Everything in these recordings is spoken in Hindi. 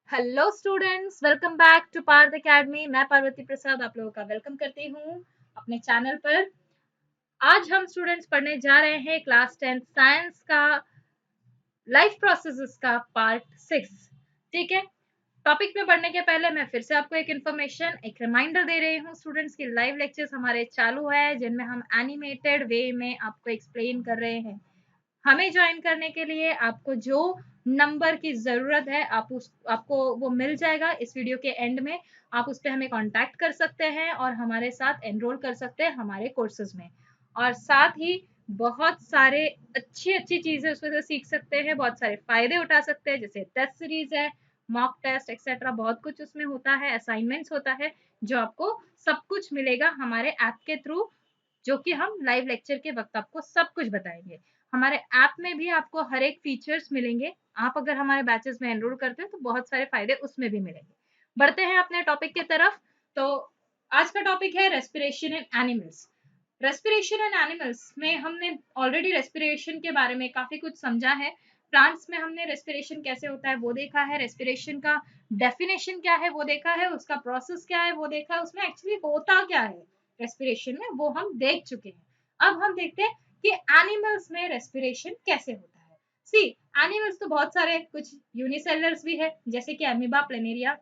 Hello students, welcome back to Parth academy. मैं पार्वती प्रसाद आप लोगों का वेलकम करती हूँ अपने चैनल पर। आज हम स्टूडेंट्स पढ़ने जा रहे हैं क्लास 10 साइंस का लाइफ प्रोसेसेस का पार्ट 6। ठीक है, टॉपिक में बढ़ने के पहले मैं फिर से आपको एक रिमाइंडर दे रही हूँ स्टूडेंट्स की लाइव लेक्चर्स हमारे चालू है, जिनमें हम एनिमेटेड वे में आपको एक्सप्लेन कर रहे हैं। हमें ज्वाइन करने के लिए आपको जो नंबर की जरूरत है आपको वो मिल जाएगा इस वीडियो के एंड में। आप उस पर हमें कांटेक्ट कर सकते हैं और हमारे साथ एनरोल कर सकते हैं हमारे कोर्सेज में। और साथ ही बहुत सारे अच्छी अच्छी चीजें उसमें से सीख सकते हैं, बहुत सारे फायदे उठा सकते हैं, जैसे टेस्ट सीरीज है, मॉक टेस्ट एक्सेट्रा, बहुत कुछ उसमें होता है, असाइनमेंट्स होता है, जो आपको सब कुछ मिलेगा हमारे ऐप के थ्रू, जो कि हम लाइव लेक्चर के वक्त आपको सब कुछ बताएंगे। हमारे ऐप में भी आपको हर एक फीचर्स मिलेंगे। आप अगर हमारे बैचेस में एनरोल करते हैं तो बहुत सारे फायदे उसमें भी मिलेंगे। बढ़ते हैं अपने टॉपिक की तरफ। तो आज का टॉपिक है respiration in animals. Respiration in animals में हमने ऑलरेडी रेस्पिरेशन के बारे में काफी कुछ समझा है। प्लांट्स में हमने रेस्पिरेशन कैसे होता है वो देखा है, रेस्पिरेशन का डेफिनेशन क्या है वो देखा है, उसका प्रोसेस क्या है वो देखा है, उसमें एक्चुअली होता क्या है रेस्पिरेशन में वो हम देख चुके हैं। अब हम देखते हैं कि एनिमल्स में रेस्पिरेशन कैसे होता है। सी, एनिमल्स तो बहुत सारे, कुछ यूनिसेलुलर्स भी है जैसे कि अमीबा, प्लेनेरिया।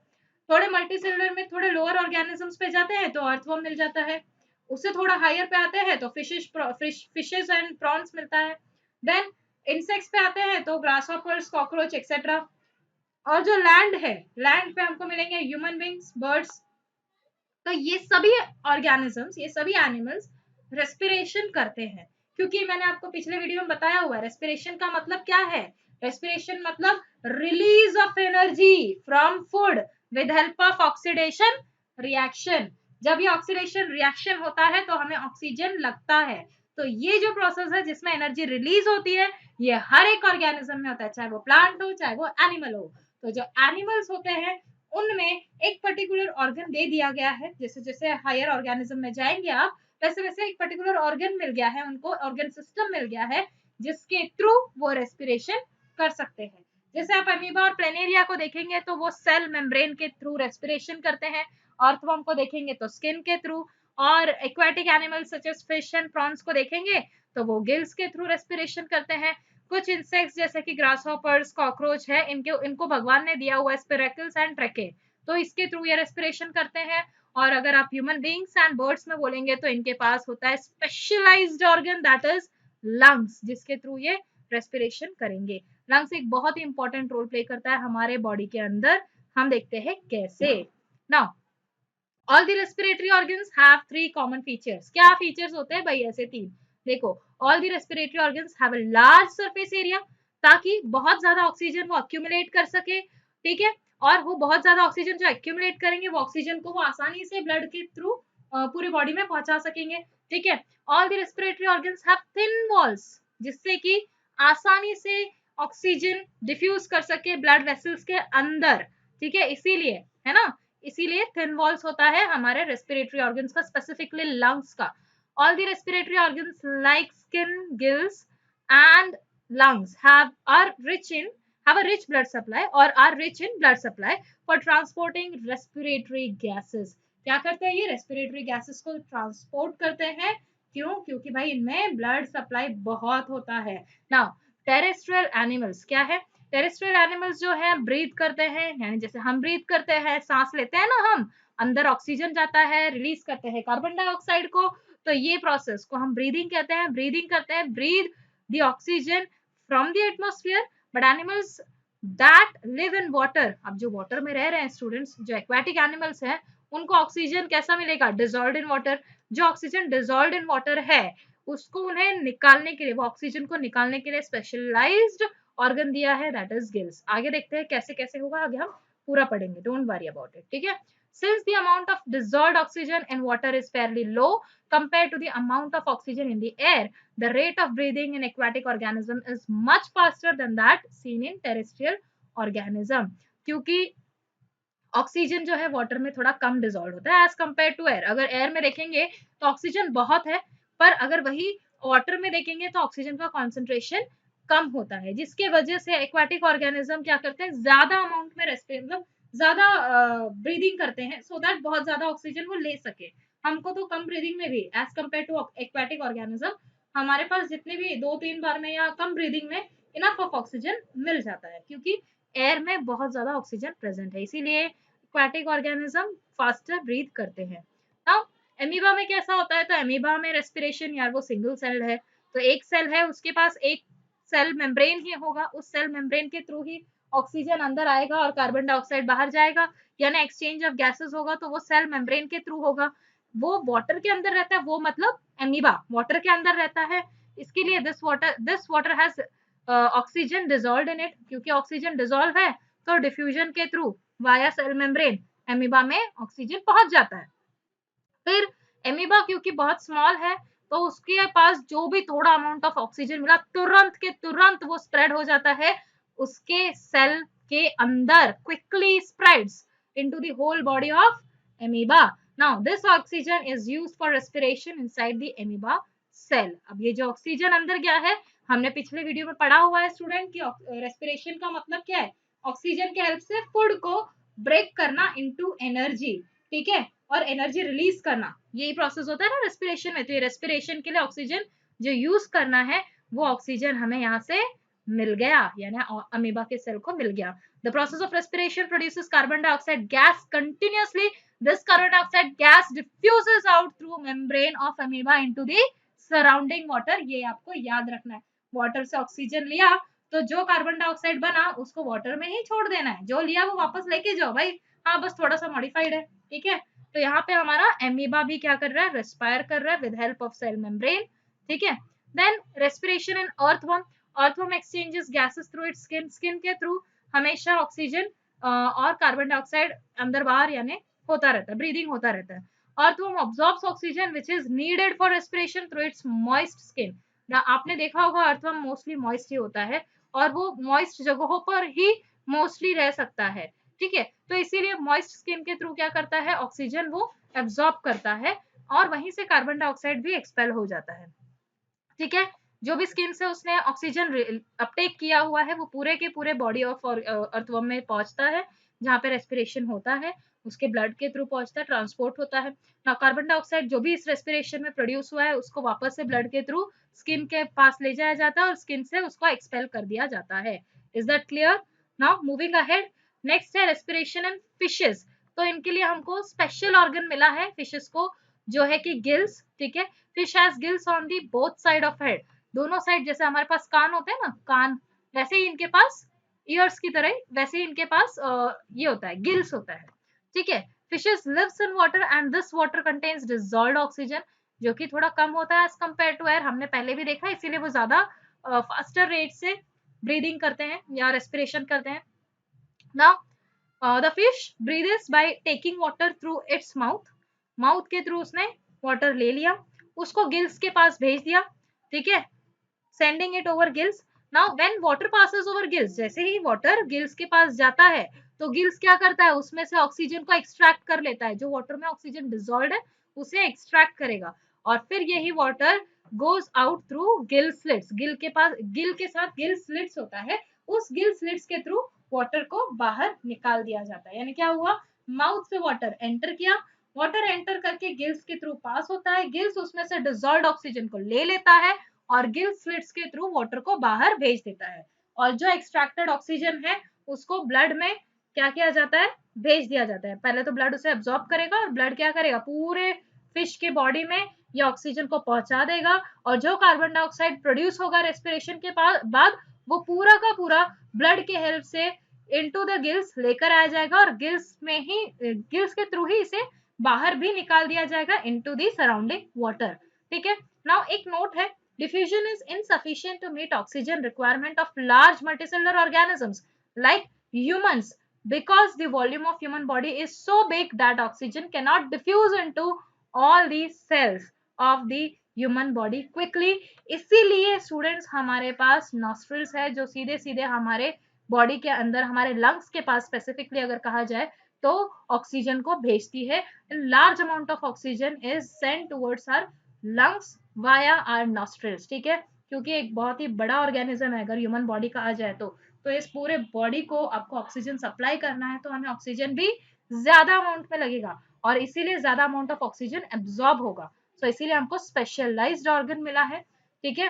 थोड़े मल्टीसेलुलर में थोड़े लोअर ऑर्गेनिजम्स पे जाते हैं तो अर्थवर्म मिल जाता है। उससे थोड़ा हायर पे आते हैं तो फिशेस एंड प्रॉन्स मिलता है। देन इंसेक्ट्स पे आते हैं तो ग्रासहॉपर्स, कॉकरोच एक्सेट्रा। और जो लैंड है, लैंड पे हमको मिलेंगे ह्यूमन बींग्स, बर्ड्स। तो ये सभी ऑर्गेनिजम्स, ये सभी एनिमल्स रेस्पिरेशन करते हैं। क्योंकि मैंने आपको पिछले वीडियो में बताया हुआ है रेस्पिरेशन का मतलब क्या है। रेस्पिरेशन मतलब release of energy from food with help of oxidation reaction. जब ये ऑक्सीडेशन रिएक्शन होता है तो हमें ऑक्सीजन लगता है। तो ये जो प्रोसेस है जिसमें एनर्जी रिलीज होती है, ये हर एक ऑर्गेनिज्म में होता है, चाहे वो प्लांट हो चाहे वो एनिमल हो। तो जो एनिमल्स होते हैं उनमें एक पर्टिकुलर ऑर्गन दे दिया गया है। जैसे जैसे हायर ऑर्गेनिज्म में जाएंगे आप, वैसे वैसे एक पर्टिकुलर ऑर्गन मिल गया है उनको, ऑर्गन सिस्टम मिल गया है जिसके थ्रू वो रेस्पिरेशन कर सकते हैं। जैसे आप अमीबा और प्लेनेरिया को देखेंगे तो वो सेल मेम्ब्रेन के थ्रू रेस्पिरेशन करते हैं। अर्थवर्म को देखेंगे तो स्किन के थ्रू। और aquatic animals such as fish and prawns को देखेंगे तो वो गिल्स के थ्रू रेस्पिरेशन करते हैं। कुछ इंसेक्ट्स जैसे कि ग्रासहॉपर्स, कॉकरोच है, इनको भगवान ने दिया हुआ स्पिरेकल्स एंड ट्रके, तो इसके थ्रू ये रेस्पिरेशन करते हैं। और अगर आप ह्यूमन बींग्स एंड बर्ड्स में बोलेंगे तो इनके पास होता है specialized organ, that is lungs, जिसके थ्रू ये रेस्पिरेशन करेंगे। लंग्स एक बहुत ही इंपॉर्टेंट रोल प्ले करता है हमारे बॉडी के अंदर। हम देखते हैं कैसे। Now all the respiratory organs have three common features. क्या फीचर्स होते हैं भाई? ऐसे तीन। देखो, all the respiratory organs have a large surface area, ताकि बहुत ज्यादा ऑक्सीजन वो अक्यूमुलेट कर सके। ठीक है, और वो बहुत ज्यादा ऑक्सीजन जो अक्यूमुलेट करेंगे वो ऑक्सीजन को वो आसानी से ब्लड के थ्रू पूरी बॉडी में पहुंचा सकेंगे। ठीक है, all the respiratory organs have thin walls, जिससे कि आसानी से ऑक्सीजन डिफ्यूज कर सके ब्लड वेसल्स के अंदर। ठीक है, इसीलिए, है ना, इसीलिए थिन वॉल्स होता है हमारे रेस्पिरेटरी ऑर्गन्स का, स्पेसिफिकली लंग्स का। All the respiratory organs like skin, gills and lungs have a rich blood supply or are rich in blood supply for transporting respiratory gases. क्या करते हैं ये? रेस्पिरेटरी गैसेस को ट्रांसपोर्ट करते हैं। क्यों? क्योंकि भाई इनमें ब्लड सप्लाई बहुत होता है। नाउ टेरेस्ट्रियल एनिमल्स क्या है? टेरेस्ट्रियल एनिमल्स जो है ब्रीथ करते हैं, यानी जैसे हम ब्रीथ करते हैं, सांस लेते हैं ना हम, अंदर ऑक्सीजन जाता है, रिलीज करते हैं कार्बन डाइऑक्साइड को, तो ये प्रोसेस को हम ब्रीदिंग कहते हैं। ब्रीदिंग करते हैं, breathe the oxygen from the atmosphere. But animals that live in water, अब जो वाटर में रह रहे हैं स्टूडेंट्स, जो एक्वाटिक एनिमल्स हैं, उनको ऑक्सीजन कैसा मिलेगा? Dissolved in water. जो ऑक्सीजन डिजॉल्व्ड इन वाटर है उसको उन्हें निकालने के लिए, वो ऑक्सीजन को निकालने के लिए स्पेशलाइज्ड ऑर्गन दिया है, दैट इज गिल्स। आगे देखते हैं कैसे कैसे होगा, आगे हम पूरा पढ़ेंगे, डोंट वरी अबाउट इट। ठीक है, since the amount of dissolved oxygen in water is fairly low compared to the amount of oxygen in the air, the rate of breathing in aquatic organism is much faster than that seen in terrestrial organism. क्योंकि ऑक्सीजन जो है वाटर में थोड़ा कम डिजोल्व होता है एज कंपेयर टू एयर। अगर एयर में देखेंगे तो ऑक्सीजन बहुत है, पर अगर वही वाटर में देखेंगे तो ऑक्सीजन का कॉन्सेंट्रेशन कम होता है, जिसके वजह से एक्वाटिक ऑर्गेनिज्म क्या करते हैं, ज्यादा अमाउंट में मतलब ज्यादा ब्रीदिंग करते हैं, सो दैट बहुत ज्यादा ऑक्सीजन वो ले सके। हमको तो कम ब्रीदिंग में भी as compare to aquatic organism हमारे पास जितने भी 2-3 बार में या कम ब्रीदिंग में इनफ ऑफ ऑक्सीजन मिल जाता है, क्योंकि एयर में बहुत ज्यादा ऑक्सीजन प्रेजेंट है, इसीलिए एक्वाटिक ऑर्गेनिज्म फास्टर ब्रीथ करते हैं। नाउ एमीबा में कैसा होता है, तो एमीबा में रेस्पिरेशन यार वो सिंगल सेल है, तो एक सेल है उसके पास एक सेल मेम्ब्रेन ही होगा, उस सेल मेम्ब्रेन के थ्रू ही ऑक्सीजन अंदर आएगा और कार्बन डाइऑक्साइड बाहर जाएगा, यानी एक्सचेंज ऑफ गैसेस होगा तो वो सेल मेम्ब्रेन के थ्रू होगा। वो वाटर के अंदर रहता है, वो मतलब एमीबा वाटर के अंदर रहता है, इसके लिए this water has oxygen dissolve in it, क्योंकि ऑक्सीजन डिजोल्व है तो डिफ्यूजन के through via cell membrane amoeba में ऑक्सीजन पहुंच जाता है। फिर एमीबा क्योंकि बहुत स्मॉल है तो उसके पास जो भी थोड़ा अमाउंट ऑफ ऑक्सीजन मिला तुरंत के तुरंत वो स्प्रेड हो जाता है उसके सेल के अंदर, quickly spreads into the whole body of amoeba. Now this oxygen is used for respiration inside the amoeba cell. अब ये जो ऑक्सीजन अंदर गया है, हमने पिछले वीडियो में पढ़ा हुआ है स्टूडेंट कि रेस्पिरेशन का मतलब क्या है, ऑक्सीजन के हेल्प से फूड को ब्रेक करना इनटू एनर्जी, ठीक है, और एनर्जी रिलीज करना, यही प्रोसेस होता है ना रेस्पिरेशन में। तो ये रेस्पिरेशन के लिए ऑक्सीजन जो यूज करना है वो ऑक्सीजन हमें यहाँ से मिल गया, यानी अमीबा के सेल को मिल गया। The process of respiration produces carbon dioxide gas continuously, this carbon dioxide gas diffuses out through membrane of amoeba into the surrounding water. ये आपको याद रखना है, वाटर से ऑक्सीजन लिया तो जो कार्बन डाइऑक्साइड बना उसको वाटर में ही छोड़ देना है, जो लिया वो वापस लेके जाओ भाई, हाँ बस थोड़ा सा मॉडिफाइड है, ठीक है। तो यहाँ पे हमारा एमीबा भी क्या कर रहा है, रेस्पायर कर रहा है with help of cell membrane, ठीक है। Then respiration in earthworm, earthworm exchanges gases through its skin, skin के थ्रू हमेशा ऑक्सीजन और कार्बन डाइऑक्साइड अंदर बाहर यानी होता रहता है, ब्रीदिंग होता रहता है। Earthworm absorbs oxygen which is needed for respiration through its moist skin. आपने देखा होगा अर्थवर्म मोस्टली मॉइस्ट ही होता है और वो मॉइस्ट जगहों पर ही मोस्टली रह सकता है, ठीक है। तो इसीलिए मॉइस्ट स्किन के थ्रू क्या करता है, ऑक्सीजन वो एब्जॉर्ब करता है और वहीं से कार्बन डाइऑक्साइड भी एक्सपेल हो जाता है, ठीक है। जो भी स्किन से उसने ऑक्सीजन अपटेक किया हुआ है वो पूरे के पूरे बॉडी ऑफ अर्थवर्म में पहुंचता है, जहाँ पे रेस्पिरेशन होता है उसके ब्लड के थ्रू पहुंचता है, ट्रांसपोर्ट होता है ना। कार्बन डाइऑक्साइड जो भी इस रेस्पिरेशन में प्रोड्यूस हुआ है उसको वापस से ब्लड के थ्रू स्किन के पास ले जाया जाता है और स्किन से उसको एक्सपेल कर दिया जाता है। Is that clear? Now moving ahead, next है रेस्पिरेशन इन फिशेस। तो इनके लिए हमको स्पेशल ऑर्गन मिला है फिशेस को, जो है कि गिल्स, ठीक है। Fish has gills on the both side of head, दोनों साइड, जैसे हमारे पास कान होते हैं ना कान, वैसे ही इनके पास ईयर्स की तरह वैसे ही इनके पास ये होता है, गिल्स होता है, ठीक है। Fishes lives in water and this water contains dissolved oxygen, जो कि थोड़ा कम होता है एज कंपेयर टू एयर, हमने पहले भी देखा, इसीलिए वो ज्यादा फास्टर रेट से ब्रीदिंग करते हैं या रेस्पिरेशन करते हैं। Now the fish breathes by taking water through its mouth, mouth के थ्रू उसने वाटर ले लिया, उसको गिल्स के पास भेज दिया, ठीक है, sending it over gills. Now when water passes over gills, जैसे ही वाटर गिल्स के पास जाता है तो गिल्स क्या करता है, उसमें से ऑक्सीजन को एक्सट्रैक्ट कर लेता है, जो वाटर में ऑक्सीजन डिसॉल्व्ड है उसे एक्सट्रैक्ट करेगा और फिर यही water goes out through gill slits, Gill के पास गिल के साथ गिल स्लिट्स होता है, उस गिल स्लिट्स के थ्रू वाटर को बाहर निकाल दिया जाता है। यानी क्या हुआ, माउथ से वाटर एंटर किया, वाटर एंटर करके गिल्स के थ्रू पास होता है, गिल्स उसमें से डिसॉल्व्ड ऑक्सीजन को ले लेता है और गिल स्लिट्स के थ्रू वाटर को बाहर भेज देता है और जो एक्सट्रैक्टेड ऑक्सीजन है उसको ब्लड में क्या किया जाता है, भेज दिया जाता है। पहले तो ब्लड उसे एब्जॉर्ब करेगा और ब्लड क्या करेगा, पूरे फिश के बॉडी में ये ऑक्सीजन को पहुंचा देगा और जो कार्बन डाइऑक्साइड प्रोड्यूस होगा रेस्पिरेशन के बाद वो पूरा का पूरा ब्लड के हेल्प से इनटू द गिल्स लेकर आया जाएगा और गिल्स में ही गिल्स के थ्रू ही इसे बाहर भी निकाल दिया जाएगा इनटू द सराउंडिंग वाटर, ठीक है। नाउ एक नोट है, diffusion is insufficient to meet oxygen requirement of large multicellular organisms like humans because the volume of human body is so big that oxygen cannot diffuse into all these cells of the human body quickly। इसीलिए स्टूडेंट्स हमारे पास नॉस्ट्रिल्स है जो सीधे सीधे हमारे बॉडी के अंदर हमारे लंग्स के पास स्पेसिफिकली अगर कहा जाए तो ऑक्सीजन को भेजती है। Large amount of oxygen is sent towards our lungs via our nostrils, ठीक है। क्योंकि एक बहुत ही बड़ा ऑर्गेनिज्म है अगर ह्यूमन बॉडी का आ जाए तो इस पूरे बॉडी को आपको ऑक्सीजन सप्लाई करना है तो हमें ऑक्सीजन भी ज्यादा अमाउंट में लगेगा और इसीलिए ज्यादा अमाउंट ऑफ ऑक्सीजन एब्जॉर्ब होगा। तो इसीलिए हमको स्पेशलाइज्ड ऑर्गन मिला है, ठीक है,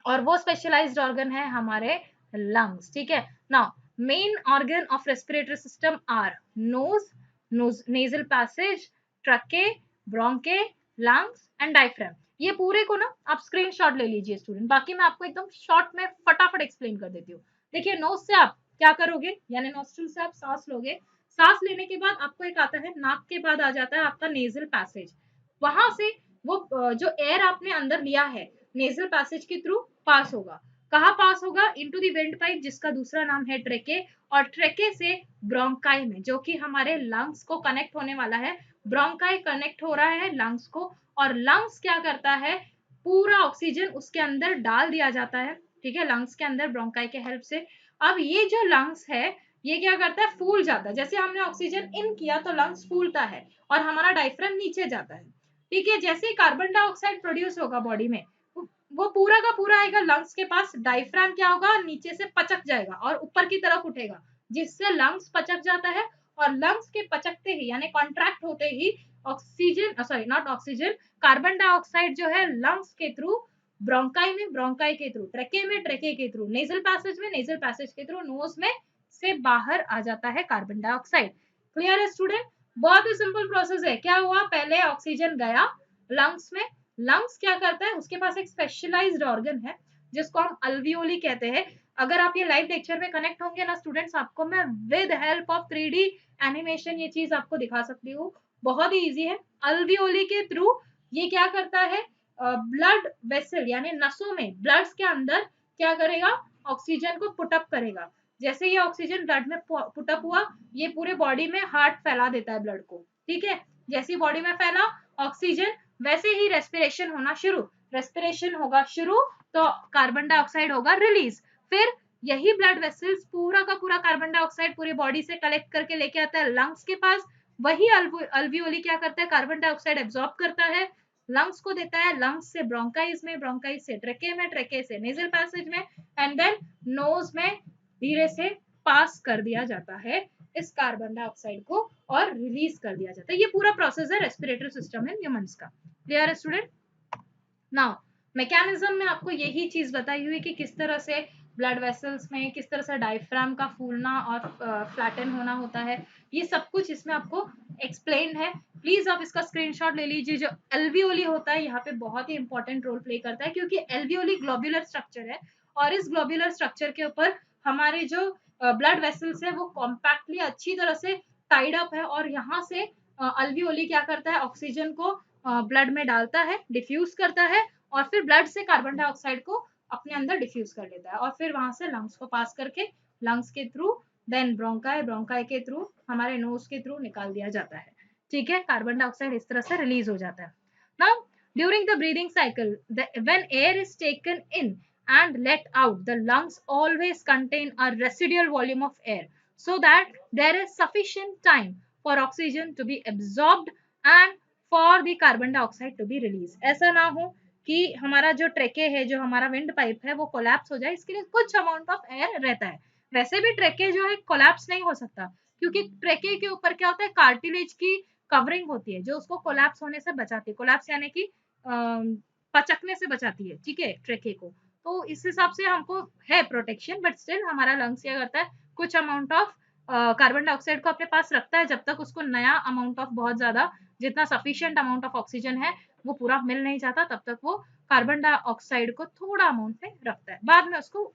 और वो स्पेशलाइज्ड ऑर्गन है हमारे लंग्स, ठीक है। Now main organ of respiratory system are nose, nasal passage, trachea, bronchi, lungs and diaphragm. ये पूरे को ना आप स्क्रीनशॉट ले लीजिए स्टूडेंट, बाकी मैं आपको एकदम शॉर्ट में फटाफट एक्सप्लेन कर देती हूँ। देखिए नोज से आप क्या करोगे, यानी नोस्ट्रिल से आप सांस लोगे, सांस लेने के बाद आपको एक आता है नाक के बाद आ जाता है आपका नेजल पैसेज, वहां से वो जो एयर आपने अंदर लिया है नेजल पैसेज के थ्रू पास होगा। कहाँ पास होगा, इनटू द विंड पाइप जिसका दूसरा नाम है ट्रेके, और ट्रेके से ब्रोंकाई में जो कि हमारे लंग्स को कनेक्ट होने वाला है, ब्रोंकाई कनेक्ट हो रहा है लंग्स को, और लंग्स क्या करता है, पूरा ऑक्सीजन उसके अंदर डाल दिया जाता है, ठीक है, लंग्स के अंदर ब्रोंकाई के हेल्प से। अब ये जो लंग्स है ये क्या करता है, फूल जाता है, जैसे हमने ऑक्सीजन इन किया तो लंग्स फूलता है और हमारा डायफ्राम नीचे जाता है, ठीक है। जैसे ही कार्बन डाइऑक्साइड प्रोड्यूस होगा बॉडी में वो पूरा का पूरा आएगा लंग्स के पास, डायफ्राम क्या होगा, नीचे से पचक जाएगा और ऊपर की तरफ उठेगा, जिससे लंग्स पचक जाता है, और लंग्स के पचकते ही यानी कॉन्ट्रैक्ट होते ही oxygen, sorry not oxygen, carbon dioxide जो है लंग्स के थ्रू ब्रोंकाई में, ब्रोंकाई के थ्रू ट्रेके में, ट्रेके के थ्रू नेजल पैसेज में, नेजल पैसेज के थ्रू नोज में से बाहर आ जाता है कार्बन डाइऑक्साइड। क्लियर है स्टूडेंट, बहुत ही सिंपल प्रोसेस है। क्या हुआ, पहले ऑक्सीजन गया लंग्स में, लंग्स क्या करता है, उसके पास एक स्पेशलाइज्ड ऑर्गन है जिसको हम अल्वियोली कहते हैं। अगर आप ये लाइव लेक्चर में कनेक्ट होंगे ना स्टूडेंट्स, आपको मैं with help of 3D animation ये चीज आपको दिखा सकती हूँ, बहुत ही इजी है। अल्वियोली के थ्रू ये क्या करता है, ब्लड वेसल यानी नसों में, ब्लड्स के अंदर क्या करेगा, ऑक्सीजन को पुटअप करेगा। जैसे ये ऑक्सीजन ब्लड में पुटअप हुआ, ये पूरे बॉडी में हार्ट फैला देता है ब्लड को, ठीक है। जैसी बॉडी में फैला ऑक्सीजन, वैसे ही रेस्पिरेशन होना शुरू, रेस्पिरेशन होगा शुरू तो कार्बन डाइऑक्साइड होगा रिलीज, फिर यही ब्लड वेसल्स पूरा का पूरा कार्बन डाइऑक्साइड पूरी बॉडी से कलेक्ट करके लेके आता है लंग्स के पास, वही अल्वियोली क्या करता है, कार्बन डाइऑक्साइड एब्जॉर्ब करता है, लंग्स को देता है, लंग्स से ब्रोंकाइज में, ब्रोंकाइज से ट्रेके में, ट्रेके से नेजल पैसेज में, एंड देन नोज में धीरे से पास कर दिया जाता है इस कार्बन डाइऑक्साइड को और रिलीज कर दिया जाता है। ये पूरा प्रोसेस है रेस्पिरेटरी सिस्टम इन ह्यूमंस का। क्लियर है स्टूडेंट, नाउ मैकेनिज्म में आपको यही चीज बताई हुई कि किस तरह से ब्लड वेसल्स में किस तरह से डायफ्राम का फूलना और फ्लैटन होना होता है, ये सब कुछ इसमें आपको एक्सप्लेन है। प्लीज आप इसका स्क्रीनशॉट ले लीजिए। जो एल्वियोली होता है यहाँ पे बहुत ही इंपॉर्टेंट रोल प्ले करता है, क्योंकि एल्वियोली ग्लोब्यूलर स्ट्रक्चर है और इस ग्लोब्यूलर स्ट्रक्चर के ऊपर हमारे जो ब्लड वेसल्स है वो कॉम्पैक्टली अच्छी तरह से टाइड अप है, और यहाँ से अल्वियोली क्या करता है, ऑक्सीजन को ब्लड में डालता है, डिफ्यूज करता है, और फिर ब्लड से कार्बन डाइऑक्साइड को अपने अंदर डिफ्यूज कर लेता है, और फिर वहां से लंग्स को पास करके लंग्स के थ्रू, देन ब्रोंकाई, ब्रोंकाई के थ्रू हमारे नोज के थ्रू निकाल दिया जाता है, ठीक है। कार्बन डाइऑक्साइड इस तरह से रिलीज हो जाता है। Now during the breathing cycle, when air is taken in and let out, the lungs always contain a residual volume of air so that there is sufficient time for oxygen to be absorbed and for the carbon dioxide to be released। ऐसा ना हो कि हमारा जो ट्रेके है, जो हमारा विंड पाइप है वो कोलैप्स हो जाए, इसके लिए कुछ अमाउंट ऑफ एयर रहता है। वैसे भी ट्रेके जो है कोलैप्स नहीं हो सकता, क्योंकि ट्रेके के ऊपर क्या होता है, कार्टिलेज की कवरिंग होती है जो उसको कोलैप्स होने से बचाती है, कोलैप्स यानी कि पचकने से बचाती है, ठीक है, ट्रेके को। तो इस हिसाब से हमको है प्रोटेक्शन, बट स्टिल हमारा लंग्स क्या करता है, कुछ अमाउंट ऑफ कार्बन डाइऑक्साइड को अपने पास रखता है, जब तक उसको नया अमाउंट ऑफ बहुत ज्यादा, जितना सफिशिएंट अमाउंट ऑफ ऑक्सीजन है वो पूरा मिल नहीं जाता, तब तक वो कार्बन डाइऑक्साइड को थोड़ा अमाउंट में रखता है, बाद में उसको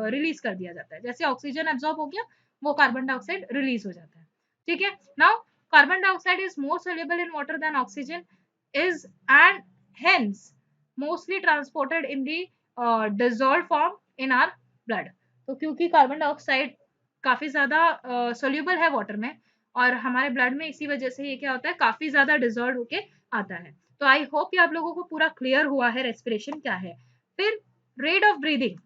रिलीज कर दिया जाता है। जैसे ऑक्सीजन एब्जॉर्ब हो गया, वो कार्बन डाइऑक्साइड रिलीज हो जाता है, ठीक है। Now carbon dioxide is more soluble in water than oxygen is and hence mostly transported in the dissolve form in our blood. तो क्योंकि कार्बन डाइऑक्साइड काफी ज्यादा सोल्यूबल है वाटर में और हमारे ब्लड में, इसी वजह से ये क्या होता है, काफी ज्यादा डिजॉल्व होके आता है। तो आई होप ये आप लोगों को पूरा क्लियर हुआ है रेस्पिरेशन क्या है। फिर rate of breathing,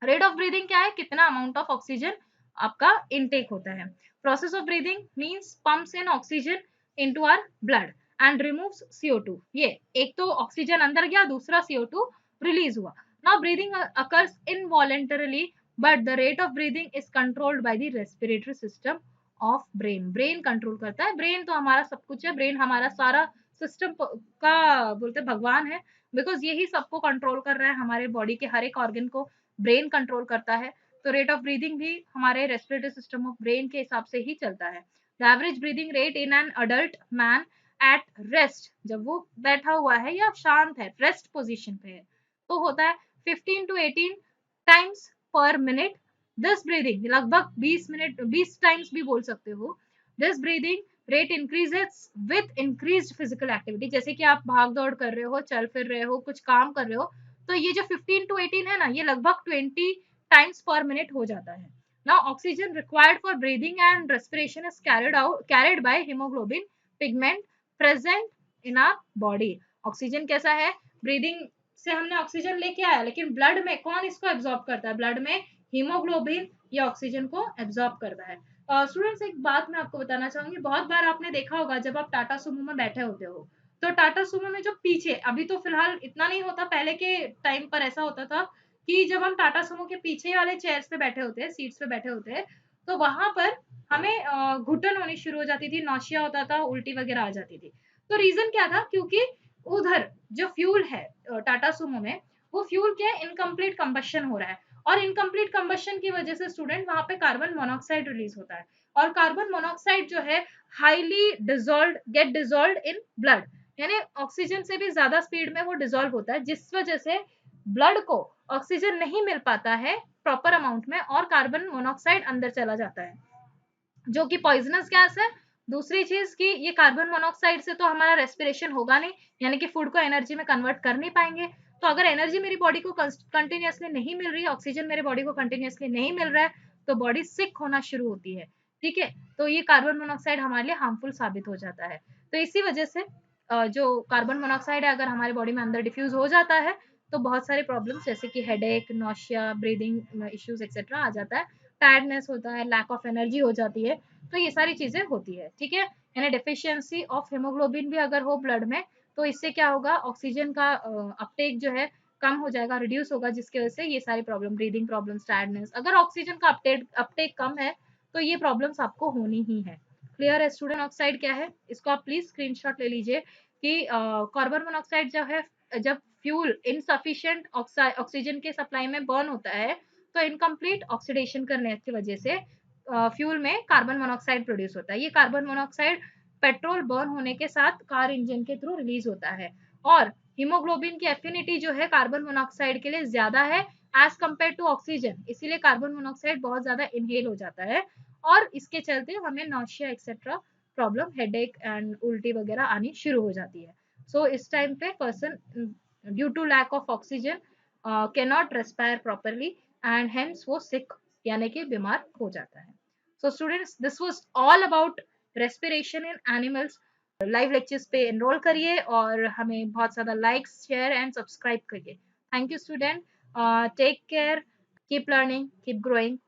rate of breathing क्या है, कितना अमाउंट ऑफ ऑक्सीजन आपका इनटेक होता है। Process of breathing means pumps in oxygen into our blood and removes CO2। ये एक तो ऑक्सीजन अंदर गया, दूसरा CO2 रिलीज हुआ। Now breathing occurs involuntarily, but the rate of breathing is controlled by the respiratory system of brain. Brain control करता है. ब्रेन तो हमारा सब कुछ है. ब्रेन हमारा सारा सिस्टम का बोलते भगवान है, बिकॉज यही सबको कंट्रोल कर रहा है. हमारे बॉडी के हर एक ऑर्गन को ब्रेन कंट्रोल करता है. तो रेट ऑफ ब्रीदिंग भी हमारे रेस्पिरेटरी सिस्टम ऑफ ब्रेन के हिसाब से ही चलता है. The average breathing rate in an adult man at rest, जब वो बैठा हुआ है या शांत है, रेस्ट पोजिशन पे है, तो होता है 15 to 18 टाइम्स पर मिनट. दिस ब्रीदिंग लगभग 20 मिनट, 20 टाइम्स भी बोल सकते हो. This breathing rate increases with increased physical activity. जैसे कि आप भाग दौड़ कर रहे हो, चल फिर रहे हो, कुछ काम कर रहे हो, तो ये जो 15 to 18 है ना, ये लगभग 20 टाइम्स पर मिनट हो जाता है. Now oxygen required for breathing and respiration is carried by haemoglobin pigment present in our body. Oxygen कैसा है, ब्रीदिंग से हमने ऑक्सीजन लेके आया, लेकिन ब्लड में कौन इसको एब्जॉर्ब करता है, ब्लड में हीमोग्लोबिन ये ऑक्सीजन को एब्जॉर्ब करता है. स्टूडेंट्स एक बात मैं आपको बताना चाहूंगी, बहुत बार आपने देखा होगा जब आप टाटा सुमो में बैठे होते हो, तो टाटा सुमो में जो पीछे, अभी तो फिलहाल इतना नहीं होता, पहले के टाइम पर ऐसा होता था कि जब हम टाटा सुमो के पीछे वाले चेयर्स पे बैठे होते हैं, सीट्स पे बैठे होते हैं, तो वहां पर हमें घुटन होनी शुरू हो जाती थी, नौशिया होता था, उल्टी वगैरह आ जाती थी. तो रीजन क्या था, क्योंकि उधर जो फ्यूल है टाटा सुमो में, वो फ्यूल क्या है, इनकम्प्लीट कंबशन हो रहा है. और इनकम्प्लीट कंबशन की वजह से स्टूडेंट वहां पे कार्बन मोनोऑक्साइड रिलीज होता है. और कार्बन मोनोऑक्साइड जो है highly dissolve get dissolve in blood, यानी ऑक्सीजन से भी ज्यादा स्पीड में वो डिजोल्व होता है, जिस वजह से ब्लड को ऑक्सीजन नहीं मिल पाता है प्रॉपर अमाउंट में, और कार्बन मोनोऑक्साइड अंदर चला जाता है, जो कि पॉइजनस गैस है. दूसरी चीज कि ये कार्बन मोनोऑक्साइड से तो हमारा रेस्पिरेशन होगा नहीं, यानी कि फूड को एनर्जी में कन्वर्ट कर नहीं पाएंगे. तो अगर एनर्जी मेरी बॉडी को कंटिन्यूअसली नहीं मिल रही है, ऑक्सीजन मेरे बॉडी को कंटिन्यूअसली नहीं मिल रहा है, तो बॉडी सिक होना शुरू होती है. ठीक है, तो ये कार्बन मोनोऑक्साइड हमारे लिए हार्मफुल साबित हो जाता है. तो इसी वजह से जो कार्बन मोनोऑक्साइड है, अगर हमारे बॉडी में अंदर डिफ्यूज हो जाता है, तो बहुत सारे प्रॉब्लम्स जैसे कि headache, nausea, breathing issues etcetera आ जाता है. टायर्डनेस होता है, लैक ऑफ एनर्जी हो जाती है. तो ये सारी चीजें होती है. ठीक है, यानी डेफिशिएंसी ऑफ हीमोग्लोबिन भी अगर हो ब्लड में, तो इससे क्या होगा, ऑक्सीजन का अपटेक जो है कम हो जाएगा, रिड्यूस होगा, जिसकी वजह से ये सारी प्रॉब्लम, ब्रीदिंग प्रॉब्लम्स, टायर्डनेस, अगर ऑक्सीजन का अपटेक कम है, तो ये प्रॉब्लम्स आपको होनी ही है. क्लियर है स्टूडेंट? ऑक्साइड क्या है, इसको आप प्लीज स्क्रीनशॉट ले लीजिए कि कार्बन मोनोऑक्साइड जो है, जब फ्यूल इनसफिशिएंट ऑक्सीजन के सप्लाई में बर्न होता है, तो इनकम्प्लीट ऑक्सीडेशन करने की वजह से फ्यूल में कार्बन मोनोऑक्साइड प्रोड्यूस होता है. ये कार्बन मोनोऑक्साइड पेट्रोल बर्न होने के साथ कार इंजन के थ्रू रिलीज होता है. और हीमोग्लोबिन की एफिनिटी जो है कार्बन मोनोऑक्साइड के लिए ज्यादा है एज कम्पेयर टू ऑक्सीजन, इसीलिए कार्बन मोनोऑक्साइड बहुत ज्यादा इनहेल हो जाता है, और इसके चलते हमें nausea etcetera problem, headache and उल्टी वगैरह आनी शुरू हो जाती है. सो इस टाइम पे person due to lack of oxygen can not respire properly, and hence वो सिक यानी कि बीमार हो जाता है. So students, this was all about respiration in animals. Live lectures पे एनरोल करिए और हमें बहुत ज़्यादा लाइक्स, शेयर एंड सब्सक्राइब करिए. Thank you student, take care, keep learning, keep growing.